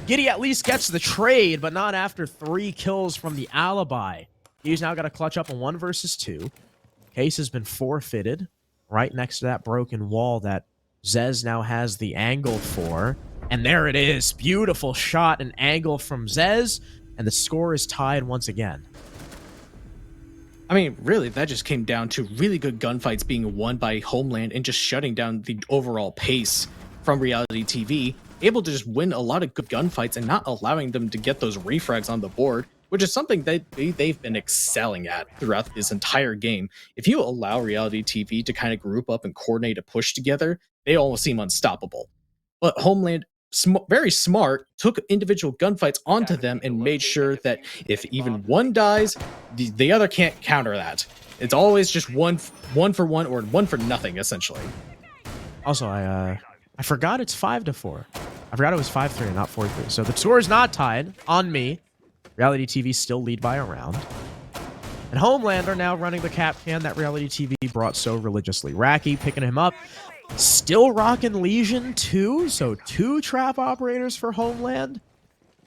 S1: Giddy at least gets the trade, but not after 3 kills from the Alibi. He's now got to clutch up a 1 versus 2. Case has been forfeited right next to that broken wall that Zez now has the angle for. And there it is. Beautiful shot and angle from Zez, and the score is tied once again.
S2: I mean, really, that just came down to really good gunfights being won by Homeland and just shutting down the overall pace from reality TV, able to just win a lot of good gunfights and not allowing them to get those refrags on the board, which is something that they've been excelling at throughout this entire game. If you allow reality TV to kind of group up and coordinate a push together, they almost seem unstoppable. But Homeland, very smart, took individual gunfights onto them and made sure that if even one dies, the other can't counter that. It's always just one for one or one for nothing, essentially.
S1: Also, I forgot it's 5-4. I forgot it was 5-3 and not 4-3. So the score is not tied on me. Reality TV still lead by a round. And Homeland are now running the cap can that Reality TV brought so religiously. Racky picking him up. Still rocking Legion 2, so 2 trap operators for Homeland.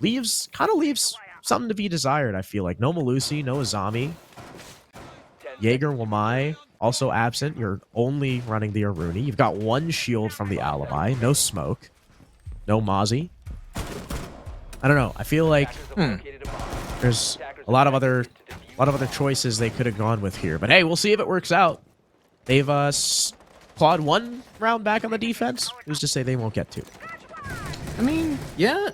S1: Kind of leaves something to be desired, I feel like. No Malusi, no Azami. Jaeger Wamai, also absent. You're only running the Aruni. You've got 1 shield from the Alibi. No smoke. No Mozzie. I don't know. I feel like there's a lot of other choices they could have gone with here. But hey, we'll see if it works out. They've clawed 1 round back on the defense. Who's to say they won't get 2?
S2: I mean, yeah,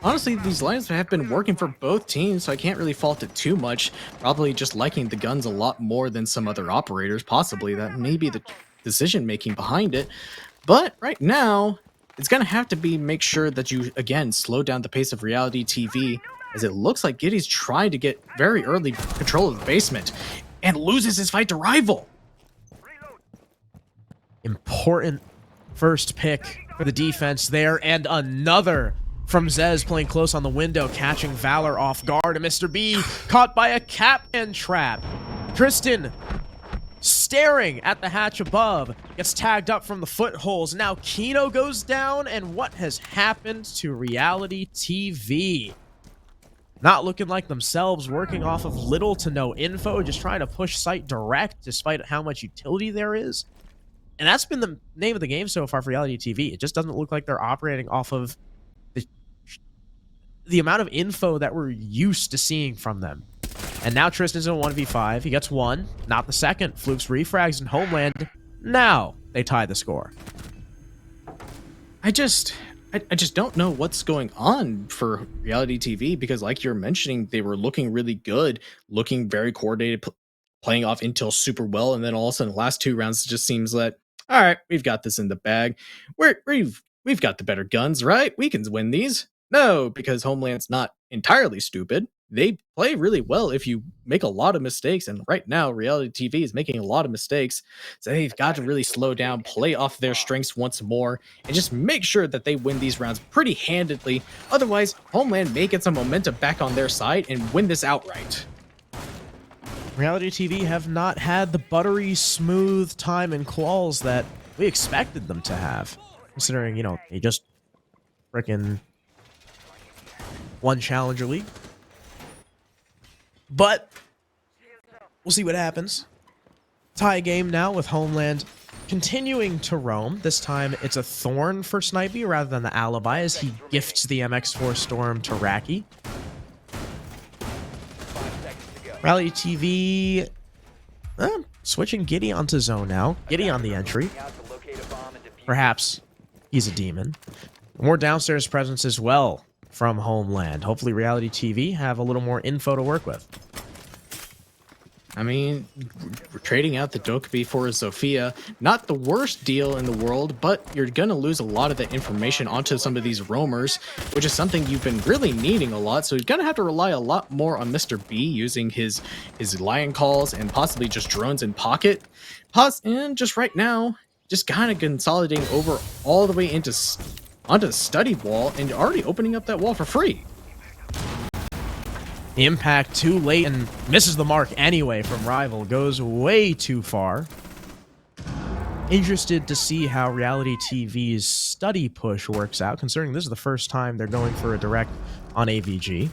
S2: honestly, these lines have been working for both teams, so I can't really fault it too much. Probably just liking the guns a lot more than some other operators, possibly. That may be the decision-making behind it. But right now, it's going to have to be make sure that you, again, slow down the pace of reality TV, as it looks like Giddy's trying to get very early control of the basement and loses his fight to Rival.
S1: Important first pick for the defense there, and another from Zez playing close on the window, catching Valor off guard, and Mr. B caught by a Capman trap. Tristan staring at the hatch above, gets tagged up from the footholes. Now Kino goes down, and what has happened to Reality TV? Not looking like themselves, working off of little to no info, just trying to push site direct despite how much utility there is. And that's been the name of the game so far for Reality TV. It just doesn't look like they're operating off of the amount of info that we're used to seeing from them. And now Tristan's in a 1v5. He gets one, not the second. Fluke's refrags in Homeland. Now they tie the score.
S2: I just don't know what's going on for Reality TV, because like you're mentioning, they were looking really good, looking very coordinated, playing off intel super well, and then all of a sudden the last 2 rounds it just seems that, all right, we've got this in the bag. We've got the better guns, right? We can win these. No, because Homeland's not entirely stupid. They play really well if you make a lot of mistakes, and right now Reality TV is making a lot of mistakes, so they've got to really slow down, play off their strengths once more, and just make sure that they win these rounds pretty handedly. Otherwise, Homeland may get some momentum back on their side and win this outright.
S1: Reality TV have not had the buttery smooth time and quals that we expected them to have, considering, you know, they just freaking won Challenger League. But we'll see what happens. Tie game now with Homeland continuing to roam. This time it's a Thorn for Snipey rather than the Alibi, as he gifts the MX4 Storm to Raki. Rally TV switching Giddy onto zone now. Giddy on the entry. Perhaps he's a demon. More downstairs presence as well from Homeland. Hopefully Reality TV have a little more info to work with.
S2: I mean, trading out the Dokkaebi for a Zofia, not the worst deal in the world, but you're going to lose a lot of the information onto some of these roamers, which is something you've been really needing a lot, so you're going to have to rely a lot more on Mr. B using his lion calls and possibly just drones in pocket. And just right now, just kind of consolidating over all the way onto the study wall and already opening up that wall for free.
S1: The impact too late and misses the mark anyway from Rival. Goes way too far. Interested to see how Reality TV's study push works out, considering this is the first time they're going for a direct on AVG.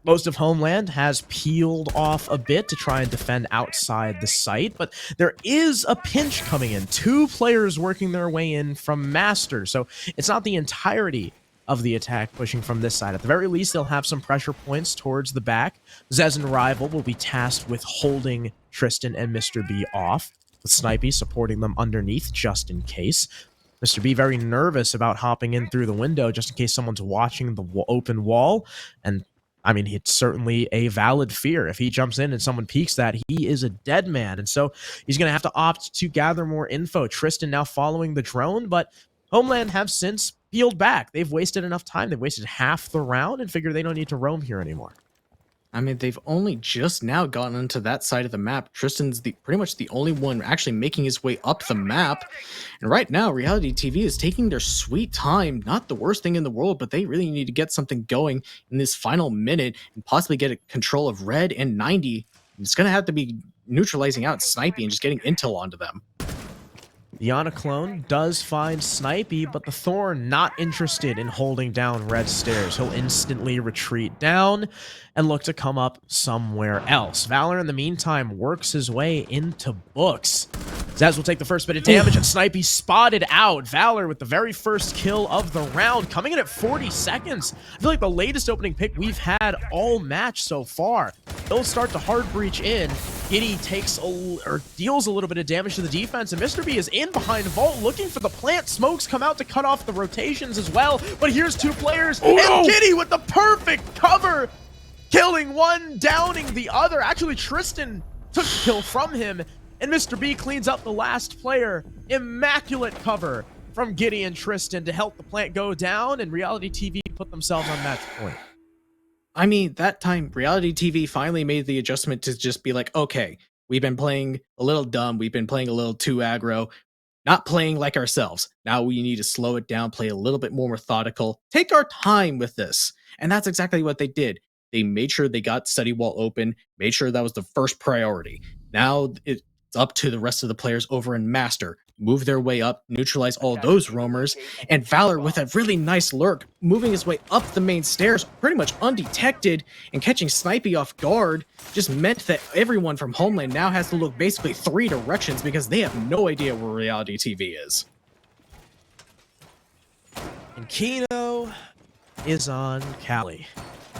S1: Most of Homeland has peeled off a bit to try and defend outside the site, but there is a pinch coming in. 2 players working their way in from Master, so it's not the entirety of the attack pushing from this side. At the very least, they'll have some pressure points towards the back. Zez and Rival will be tasked with holding Tristan and Mr. B off, with Snipey supporting them underneath just in case. Mr. B very nervous about hopping in through the window just in case someone's watching the open wall, and I mean, it's certainly a valid fear. If he jumps in and someone peeks that, he is a dead man. And so he's going to have to opt to gather more info. Tristan now following the drone, but Homeland have since peeled back. They've wasted enough time. They've wasted half the round and figure they don't need to roam here anymore.
S2: I mean, they've only just now gotten into that side of the map. Tristan's pretty much the only one actually making his way up the map. And right now, Reality TV is taking their sweet time. Not the worst thing in the world, but they really need to get something going in this final minute and possibly get a control of Red and 90. It's going to have to be neutralizing out Snipey and just getting intel onto them.
S1: The Ana clone does find Snipey, but the Thorn not interested in holding down Red stairs. He'll instantly retreat down and look to come up somewhere else. Valor, in the meantime, works his way into books. Zez will take the first bit of damage, and Snipey spotted out. Valor with the very first kill of the round, coming in at 40 seconds. I feel like the latest opening pick we've had all match so far. They'll start to hard breach in. Giddy deals a little bit of damage to the defense, and Mr. B is in behind Vault looking for the plant. Smokes come out to cut off the rotations as well, but here's 2 players, and Giddy with the perfect cover, killing one, downing the other. Actually, Tristan took the kill from him, and Mr. B cleans up the last player. Immaculate cover from Giddy and Tristan to help the plant go down, and Reality TV put themselves on match point.
S2: I mean, that time, Reality TV finally made the adjustment to just be like, okay, we've been playing a little dumb. We've been playing a little too aggro. not playing like ourselves. Now we need to slow it down, play a little bit more methodical, take our time with this. And that's exactly what they did. They made sure they got study wall open, made sure that was the first priority. Now it's up to the rest of the players over in Master. Move their way up, neutralize all those roamers, and Valor with a really nice lurk, moving his way up the main stairs, pretty much undetected, and catching Snipey off guard, just meant that everyone from Homeland now has to look basically 3 directions because they have no idea where Reality TV is.
S1: And Kino is on Cali.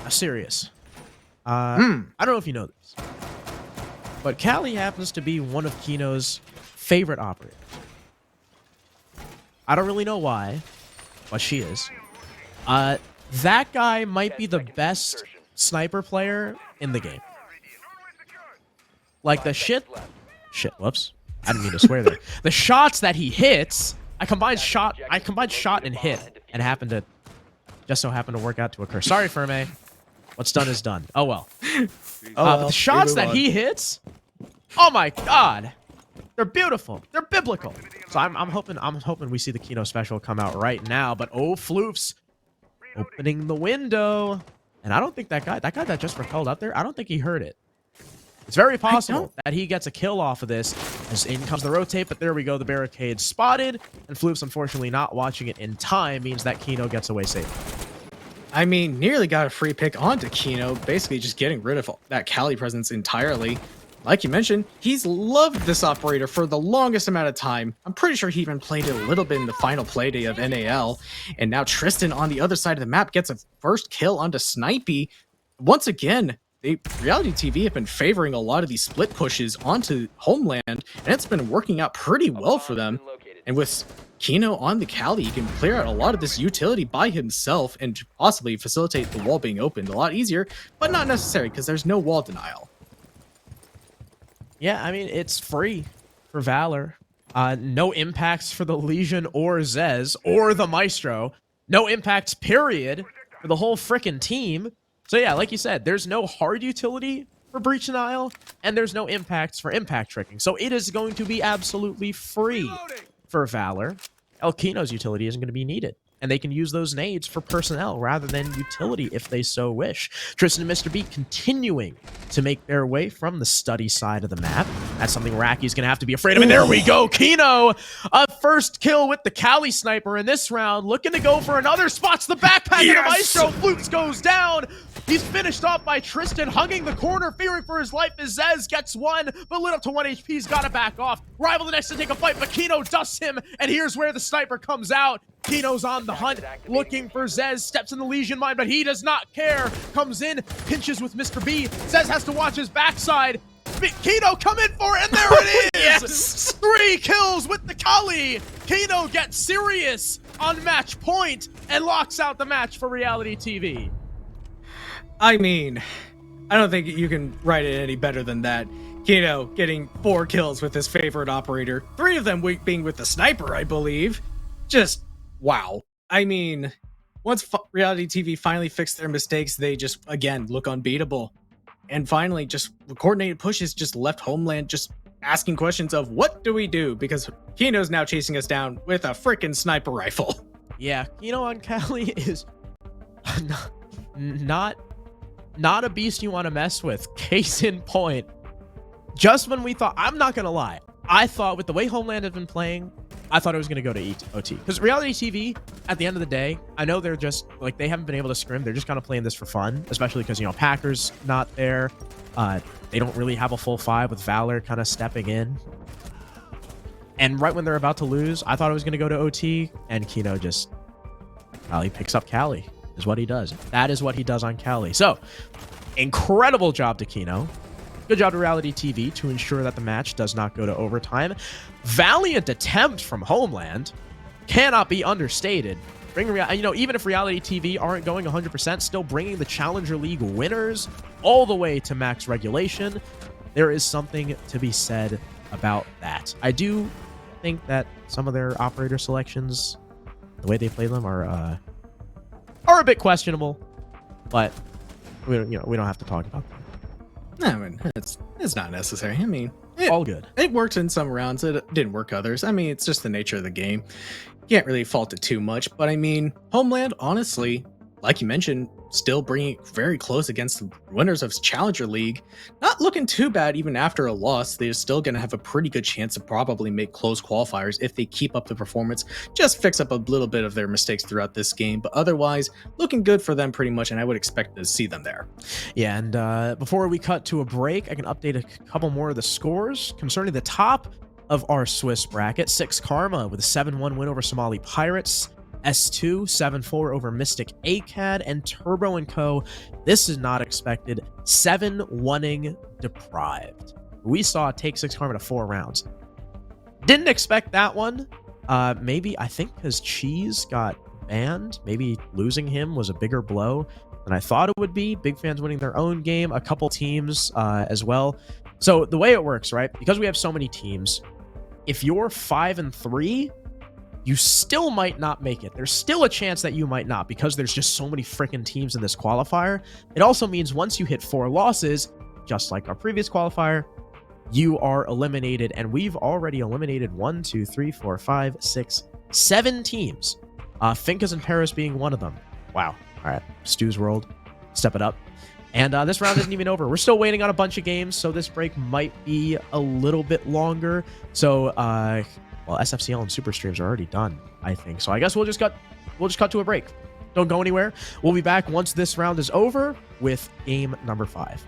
S1: Serious. I don't know if you know this, but Cali happens to be one of Kino's favorite operators. I don't really know why, but she is. That guy might be the best sniper player in the game. Like the whoops. I didn't mean to swear there. The shots that he hits, I combined shot and hit, and just so happened to work out to occur. Sorry, Ferme. What's done is done. Oh well. The shots that he hits, oh my god, they're beautiful. They're biblical. So I'm hoping we see the Kino special come out right now. But oh, Floof's opening the window, and I don't think that guy that just repelled up there, I don't think he heard it. It's very possible that he gets a kill off of this as in comes the rotate, but there we go. The barricade spotted, and Floof's unfortunately not watching it in time means that Kino gets away safe.
S2: I mean, nearly got a free pick onto Kino, basically just getting rid of that Cali presence entirely. Like you mentioned, he's loved this operator for the longest amount of time. I'm pretty sure he even played it a little bit in the final playday of NAL. And now Tristan on the other side of the map gets a first kill onto Snipey. Once again, Reality TV have been favoring a lot of these split pushes onto Homeland, and it's been working out pretty well for them. And with Kino on the Cali, he can clear out a lot of this utility by himself and possibly facilitate the wall being opened a lot easier, but not necessary because there's no wall denial.
S1: Yeah, I mean, it's free for Valor. No impacts for the Legion or Zez or the Maestro. No impacts, period, for the whole frickin' team. So yeah, like you said, there's no hard utility for breach denial, and there's no impacts for impact tricking. So it is going to be absolutely free for Valor. Kino's utility isn't going to be needed, and they can use those nades for personnel rather than utility if they so wish. Tristan and Mr. B continuing to make their way from the study side of the map. That's something Racky's going to have to be afraid of. And there we go. Kino, a first kill with the Cali sniper in this round, looking to go for another. Spots the backpack of the Maestro. Flukes goes down. He's finished off by Tristan, hugging the corner, fearing for his life as Zez gets one, but lit up to 1 HP. He's got to back off. Rival the next to take a fight, but Kino dusts him, and here's where the sniper comes out. Kino's on the hunt, looking for Zez, steps in the Legion mine, but he does not care. Comes in, pinches with Mr. B. Zez has to watch his backside. Kino come in for it, and there it is! Yes! 3 kills with the Kali. Kino gets serious on match point and locks out the match for Reality TV.
S2: I mean, I don't think you can write it any better than that. Kino getting 4 kills with his favorite operator, 3 of them being with the sniper, I believe. Just, wow. I mean, once Reality TV finally fixed their mistakes, they just, again, look unbeatable. And finally, just coordinated pushes just left Homeland just asking questions of, what do we do? Because Kino's now chasing us down with a freaking sniper rifle.
S1: Yeah, Kino on Cali is not a beast you want to mess with. Case in point, just when we thought, I'm not going to lie, I thought with the way Homeland had been playing, I thought it was going to go to OT. Because Reality TV, at the end of the day, I know they're just, like, they haven't been able to scrim. They're just kind of playing this for fun, especially because, you know, Packer's not there. They don't really have a full 5 with Valor kind of stepping in. And right when they're about to lose, I thought it was going to go to OT, and Kino just, he picks up Cali. Is what he does. That is what he does on Cali. So, incredible job to Kino. Good job to Reality TV to ensure that the match does not go to overtime. Valiant attempt from Homeland. Cannot be understated. Even if Reality TV aren't going 100%, still bringing the Challenger League winners all the way to max regulation. There is something to be said about that. I do think that some of their operator selections, the way they play them, are a bit questionable, but we don't have to talk about that.
S2: I mean, it's not necessary. I mean,
S1: All good.
S2: It worked in some rounds. It didn't work others. I mean, it's just the nature of the game. Can't really fault it too much. But I mean, Homeland, honestly, like you mentioned, still bringing it very close against the winners of Challenger League. Not looking too bad even after a loss. They're still going to have a pretty good chance to probably make close qualifiers if they keep up the performance. Just fix up a little bit of their mistakes throughout this game. But otherwise, looking good for them pretty much. And I would expect to see them there.
S1: Yeah, and before we cut to a break, I can update a couple more of the scores concerning the top of our Swiss bracket. 6 Karma with a 7-1 win over Somali Pirates. S2 7-4 over Mystic ACAD, and Turbo & Co. This is not expected. 7-1ing Deprived. We saw it take 6 Karma to 4 rounds. Didn't expect that one. Maybe, I think because Cheese got banned, maybe losing him was a bigger blow than I thought it would be. Big Fans winning their own game, a couple teams as well. So the way it works, right? Because we have so many teams, if you're 5-3, you still might not make it. There's still a chance that you might not because there's just so many freaking teams in this qualifier. It also means once you hit 4 losses, just like our previous qualifier, you are eliminated. And we've already eliminated 1, 2, 3, 4, 5, 6, 7 teams. Fincas and Paris being one of them. Wow. All right. Stu's World. Step it up. And this round isn't even over. We're still waiting on a bunch of games, so this break might be a little bit longer. So, well, SFCL and Super Streams are already done, I think. So I guess we'll just cut to a break. Don't go anywhere. We'll be back once this round is over with game number 5.